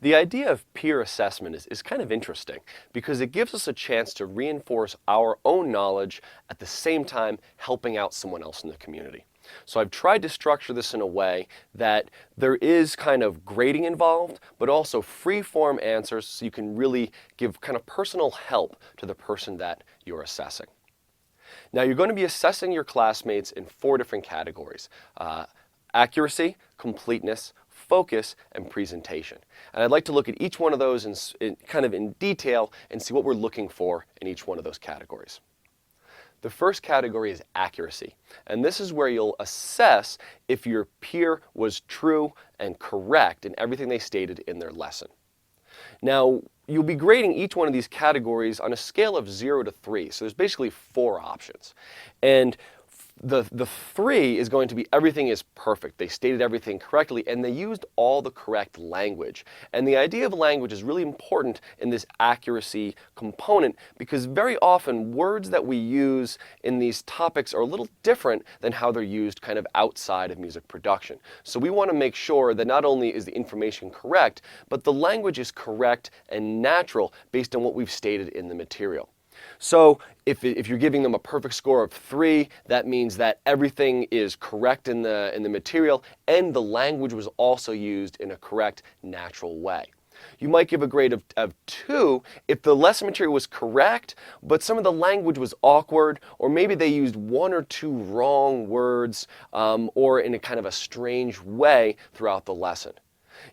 The idea of peer assessment is kind of interesting because it gives us a chance to reinforce our own knowledge at the same time helping out someone else in the community. So I've tried to structure this in a way that there is kind of grading involved, but also free-form answers so you can really give kind of personal help to the person that you're assessing. Now you're going to be assessing your classmates in 4 different categories: accuracy, completeness, focus, and presentation. And I'd like to look at each one of those kind of in detail and see what we're looking for in each one of those categories. The first category is accuracy, and this is where you'll assess if your peer was true and correct in everything they stated in their lesson. Now, you'll be grading each one of these categories on a scale of 0 to 3, so there's basically 4 options. And the 3 is going to be everything is perfect. They stated everything correctly and they used all the correct language. And the idea of language is really important in this accuracy component because very often words that we use in these topics are a little different than how they're used kind of outside of music production. So we want to make sure that not only is the information correct, but the language is correct and natural based on what we've stated in the material. So if you're giving them a perfect score of 3, that means that everything is correct in the material and the language was also used in a correct, natural way. You might give a grade of 2 if the lesson material was correct, but some of the language was awkward, or maybe they used 1 or 2 wrong words, or in a kind of a strange way throughout the lesson.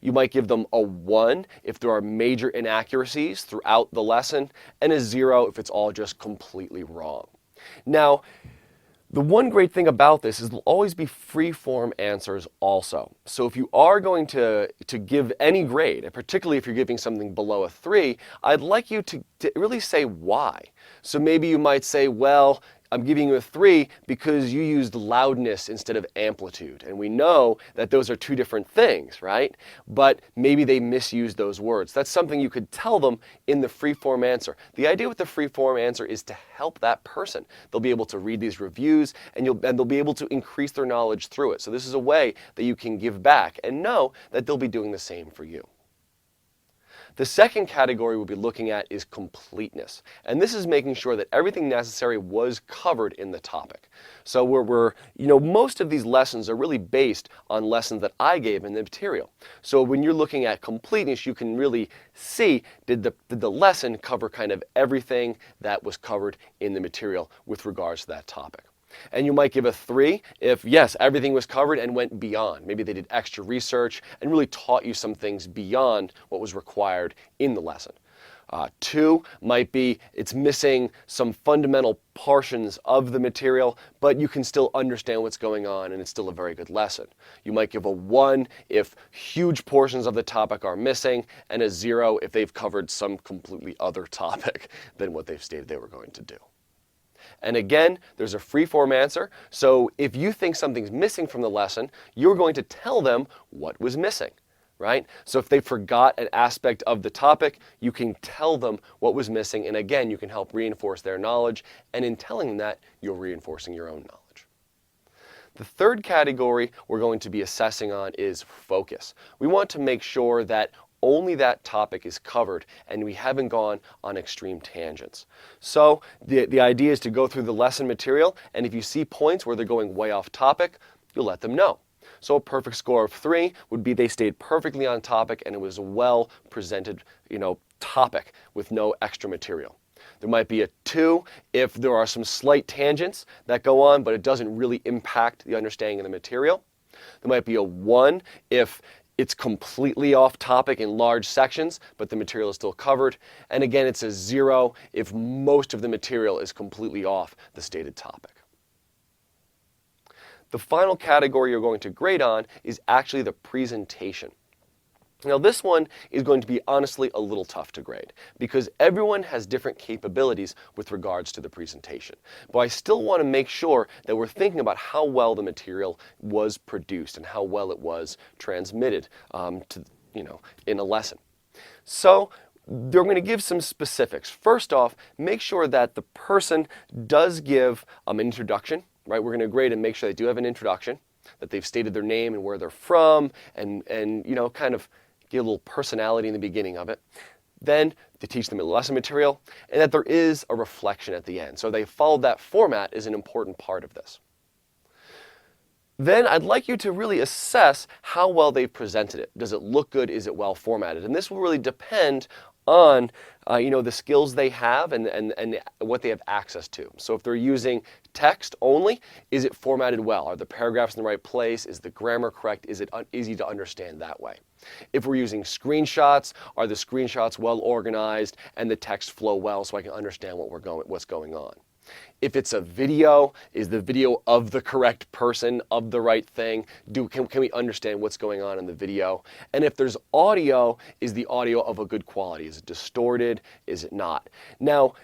You might give them a 1 if there are major inaccuracies throughout the lesson, and a 0 if it's all just completely wrong. Now, the one great thing about this is there'll always be free-form answers also. So if you are going to give any grade, and particularly if you're giving something below a 3, I'd like you to really say why. So maybe you might say, well, I'm giving you a 3 because you used loudness instead of amplitude. And we know that those are 2 different things, right? But maybe they misused those words. That's something you could tell them in the free-form answer. The idea with the free-form answer is to help that person. They'll be able to read these reviews and they'll be able to increase their knowledge through it. So this is a way that you can give back and know that they'll be doing the same for you. The second category we'll be looking at is completeness. And this is making sure that everything necessary was covered in the topic. So most of these lessons are really based on lessons that I gave in the material. So when you're looking at completeness, you can really see, did the lesson cover kind of everything that was covered in the material with regards to that topic. And you might give a 3 if, yes, everything was covered and went beyond. Maybe they did extra research and really taught you some things beyond what was required in the lesson. 2 might be it's missing some fundamental portions of the material, but you can still understand what's going on and it's still a very good lesson. You might give a 1 if huge portions of the topic are missing, and a 0 if they've covered some completely other topic than what they've stated they were going to do. And again, there's a free-form answer. So if you think something's missing from the lesson, you're going to tell them what was missing, right? So if they forgot an aspect of the topic, you can tell them what was missing. And again, you can help reinforce their knowledge. And in telling them that, you're reinforcing your own knowledge. The third category we're going to be assessing on is focus. We want to make sure that only that topic is covered and we haven't gone on extreme tangents. So the idea is to go through the lesson material, and if you see points where they're going way off topic, you'll let them know. So a perfect score of 3 would be they stayed perfectly on topic and it was a well presented, topic with no extra material. There might be a 2 if there are some slight tangents that go on, but it doesn't really impact the understanding of the material. There might be a 1 if it's completely off topic in large sections, but the material is still covered. And again, it's a 0 if most of the material is completely off the stated topic. The final category you're going to grade on is actually the presentation. Now this one is going to be honestly a little tough to grade because everyone has different capabilities with regards to the presentation. But I still want to make sure that we're thinking about how well the material was produced and how well it was transmitted in a lesson. So they're going to give some specifics. First off, make sure that the person does give an introduction, right? We're going to grade and make sure they do have an introduction, that they've stated their name and where they're from, and kind of get a little personality in the beginning of it. Then to teach them lesson material, and that there is a reflection at the end. So they followed that format is an important part of this. Then I'd like you to really assess how well they've presented it. Does it look good? Is it well formatted? And this will really depend on the skills they have and what they have access to. So if they're using text only, is it formatted well? Are the paragraphs in the right place? Is the grammar correct? Is it easy to understand that way? If we're using screenshots, are the screenshots well organized and the text flow well so I can understand what's going on? If it's a video, is the video of the correct person, of the right thing? Can we understand what's going on in the video? And if there's audio, is the audio of a good quality? Is it distorted? Is it not? Now,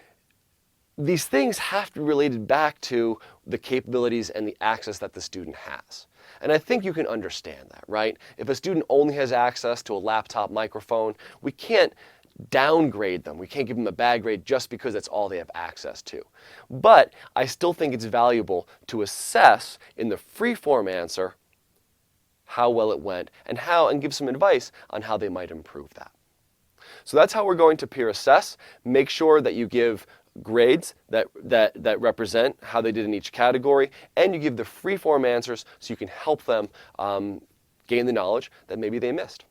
these things have to be related back to the capabilities and the access that the student has. And I think you can understand that, right? If a student only has access to a laptop microphone, we can't downgrade them. We can't give them a bad grade just because that's all they have access to. But I still think it's valuable to assess in the free-form answer how well it went and give some advice on how they might improve that. So that's how we're going to peer assess. Make sure that you give grades that represent how they did in each category, and you give the free-form answers so you can help them gain the knowledge that maybe they missed.